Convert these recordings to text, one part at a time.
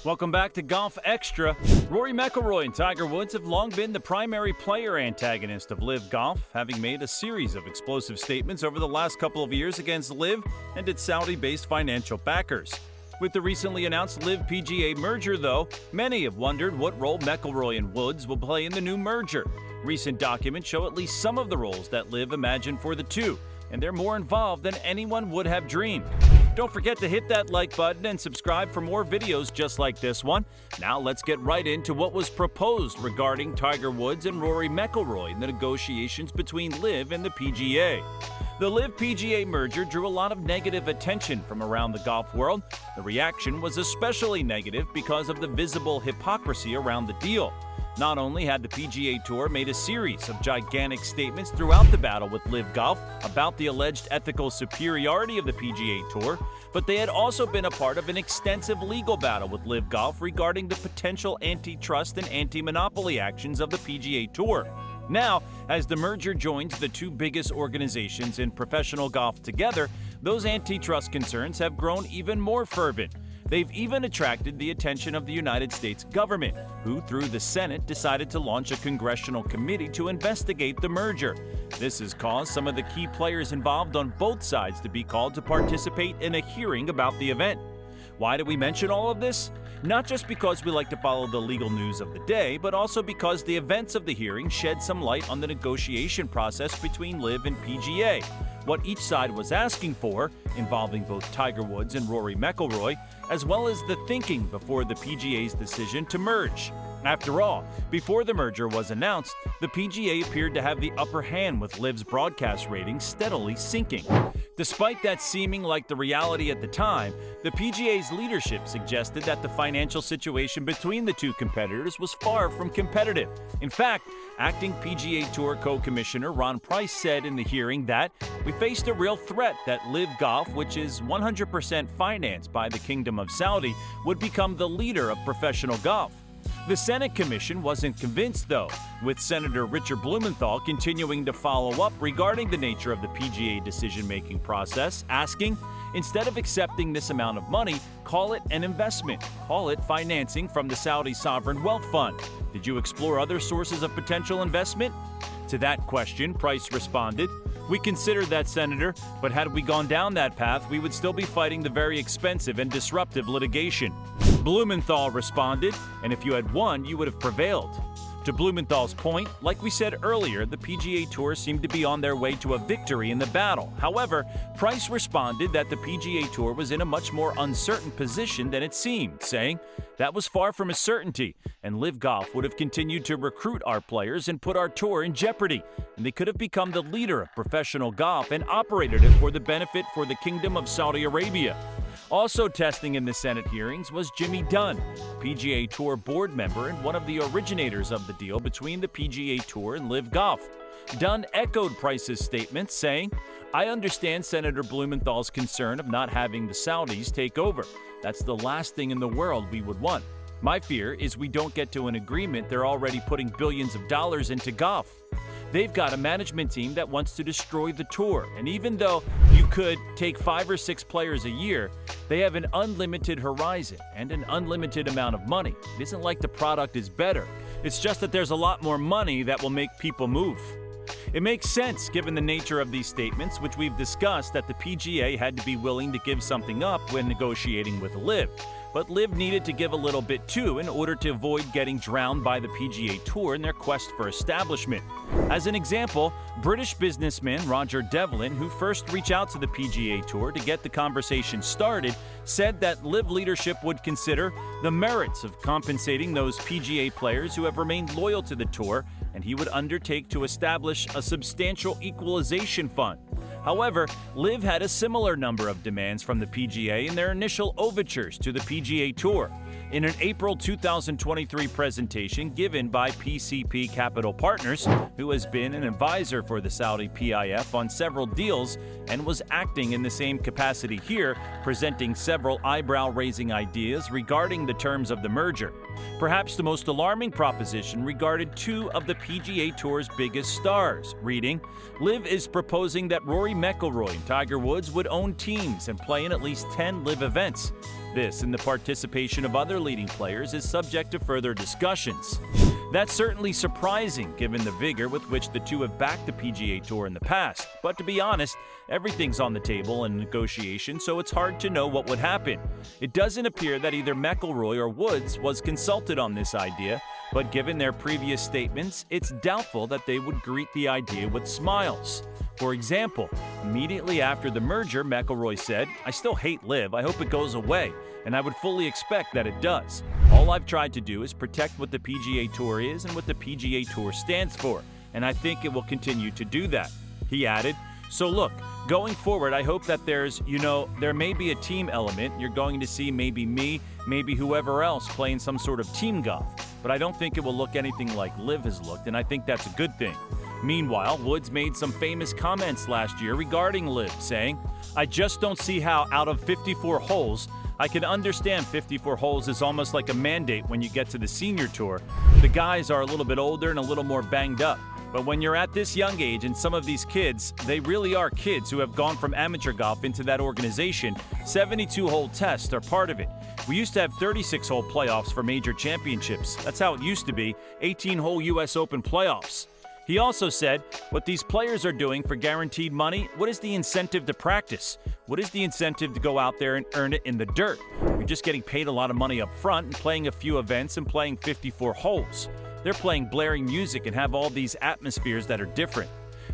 Welcome back to Golf Extra. Rory McIlroy and Tiger Woods have long been the primary player antagonist of LIV Golf, having made a series of explosive statements over the last couple of years against LIV and its Saudi-based financial backers. With the recently announced LIV-PGA merger, though, many have wondered what role McIlroy and Woods will play in the new merger. Recent documents show at least some of the roles that LIV imagined for the two, and they're more involved than anyone would have dreamed. Don't forget to hit that like button and subscribe for more videos just like this one. Now let's get right into what was proposed regarding Tiger Woods and Rory McIlroy in the negotiations between LIV and the PGA. The LIV-PGA merger drew a lot of negative attention from around the golf world. The reaction was especially negative because of the visible hypocrisy around the deal. Not only had the PGA Tour made a series of gigantic statements throughout the battle with LIV Golf about the alleged ethical superiority of the PGA Tour, but they had also been a part of an extensive legal battle with LIV Golf regarding the potential antitrust and anti-monopoly actions of the PGA Tour. Now, as the merger joins the two biggest organizations in professional golf together, those antitrust concerns have grown even more fervent. They've even attracted the attention of the United States government, who, through the Senate, decided to launch a congressional committee to investigate the merger. This has caused some of the key players involved on both sides to be called to participate in a hearing about the event. Why do we mention all of this? Not just because we like to follow the legal news of the day, but also because the events of the hearing shed some light on the negotiation process between LIV and PGA, what each side was asking for, involving both Tiger Woods and Rory McIlroy, as well as the thinking before the PGA's decision to merge. After all, before the merger was announced, the PGA appeared to have the upper hand with LIV's broadcast ratings steadily sinking. Despite that seeming like the reality at the time, the PGA's leadership suggested that the financial situation between the two competitors was far from competitive. In fact, acting PGA Tour co-commissioner Ron Price said in the hearing that we faced a real threat that LIV Golf, which is 100% financed by the Kingdom of Saudi, would become the leader of professional golf. The Senate Commission wasn't convinced, though, with Senator Richard Blumenthal continuing to follow up regarding the nature of the PGA decision-making process, asking, instead of accepting this amount of money, call it an investment, call it financing from the Saudi Sovereign Wealth Fund. Did you explore other sources of potential investment? To that question, Price responded, "We considered that, Senator, but had we gone down that path, we would still be fighting the very expensive and disruptive litigation." Blumenthal responded, "And if you had won, you would have prevailed." To Blumenthal's point, like we said earlier, the PGA Tour seemed to be on their way to a victory in the battle. However, Price responded that the PGA Tour was in a much more uncertain position than it seemed, saying, "That was far from a certainty, and LIV Golf would have continued to recruit our players and put our tour in jeopardy, and they could have become the leader of professional golf and operated it for the benefit for the Kingdom of Saudi Arabia." Also testing in the Senate hearings was Jimmy Dunn, PGA Tour board member and one of the originators of the deal between the PGA Tour and LIV Golf. Dunn echoed Price's statement, saying, "I understand Senator Blumenthal's concern of not having the Saudis take over. That's the last thing in the world we would want. My fear is we don't get to an agreement. They're already putting billions of dollars into golf. They've got a management team that wants to destroy the tour, and even though you could take 5 or 6 players a year, they have an unlimited horizon and an unlimited amount of money. It isn't like the product is better. It's just that there's a lot more money that will make people move." It makes sense, given the nature of these statements, which we've discussed, that the PGA had to be willing to give something up when negotiating with LIV. But LIV needed to give a little bit too in order to avoid getting drowned by the PGA Tour in their quest for establishment. As an example, British businessman Roger Devlin, who first reached out to the PGA Tour to get the conversation started, said that LIV leadership would consider the merits of compensating those PGA players who have remained loyal to the tour, and he would undertake to establish a substantial equalization fund. However, LIV had a similar number of demands from the PGA in their initial overtures to the PGA Tour. In an April 2023 presentation given by PCP Capital Partners, who has been an advisor for the Saudi PIF on several deals and was acting in the same capacity here, presenting several eyebrow-raising ideas regarding the terms of the merger. Perhaps the most alarming proposition regarded 2 of the PGA Tour's biggest stars, reading, "LIV is proposing that Rory McIlroy and Tiger Woods would own teams and play in at least 10 LIV events. This and the participation of other leading players is subject to further discussions. That's certainly surprising given the vigor with which the two have backed the PGA Tour in the past, but to be honest, everything's on the table in negotiation, so it's hard to know what would happen. It doesn't appear that either McIlroy or Woods was consulted on this idea, but given their previous statements, it's doubtful that they would greet the idea with smiles. For example, immediately after the merger, McIlroy said, "I still hate LIV, I hope it goes away, and I would fully expect that it does. All I've tried to do is protect what the PGA Tour is and what the PGA Tour stands for, and I think it will continue to do that." He added, "So look, going forward, I hope that there may be a team element. You're going to see maybe me, maybe whoever else playing some sort of team golf, but I don't think it will look anything like LIV has looked, and I think that's a good thing." Meanwhile, Woods made some famous comments last year regarding LIV, saying, "I just don't see how out of 54 holes, I can understand 54 holes is almost like a mandate when you get to the senior tour. The guys are a little bit older and a little more banged up. But when you're at this young age and some of these kids, they really are kids who have gone from amateur golf into that organization, 72-hole tests are part of it. We used to have 36-hole playoffs for major championships. That's how it used to be, 18-hole U.S. Open playoffs." He also said, "What these players are doing for guaranteed money, what is the incentive to practice? What is the incentive to go out there and earn it in the dirt? You're just getting paid a lot of money up front and playing a few events and playing 54 holes. They're playing blaring music and have all these atmospheres that are different."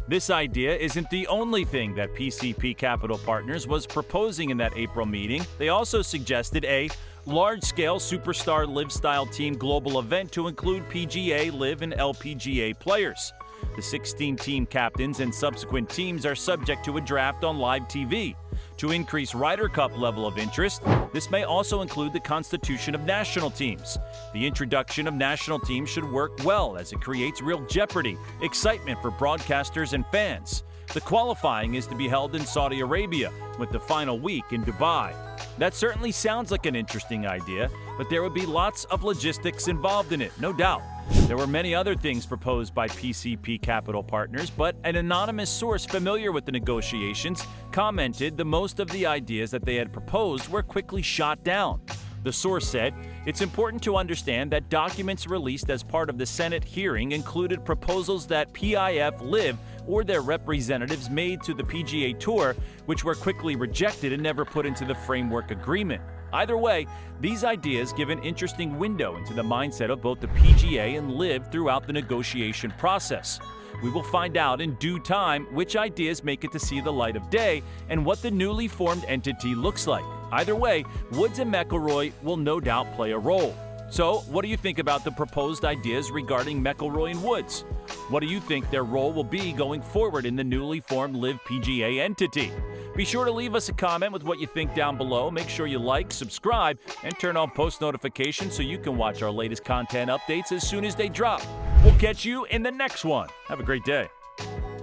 This idea isn't the only thing that PCP Capital Partners was proposing in that April meeting. They also suggested a large-scale superstar LIV-style team global event to include PGA, LIV, and LPGA players. The 16 team captains and subsequent teams are subject to a draft on live TV. To increase Ryder Cup level of interest, this may also include the constitution of national teams. The introduction of national teams should work well as it creates real jeopardy, excitement for broadcasters and fans. The qualifying is to be held in Saudi Arabia, with the final week in Dubai. That certainly sounds like an interesting idea, but there would be lots of logistics involved in it, no doubt. There were many other things proposed by PCP Capital Partners, but an anonymous source familiar with the negotiations commented that most of the ideas that they had proposed were quickly shot down. The source said, "It's important to understand that documents released as part of the Senate hearing included proposals that PIF, LIV, or their representatives made to the PGA Tour, which were quickly rejected and never put into the framework agreement. Either way, these ideas give an interesting window into the mindset of both the PGA and LIV throughout the negotiation process. We will find out in due time which ideas make it to see the light of day and what the newly formed entity looks like. Either way, Woods and McIlroy will no doubt play a role. So, what do you think about the proposed ideas regarding McIlroy and Woods? What do you think their role will be going forward in the newly formed LIV-PGA entity? Be sure to leave us a comment with what you think down below. Make sure you like, subscribe, and turn on post notifications so you can watch our latest content updates as soon as they drop. We'll catch you in the next one. Have a great day.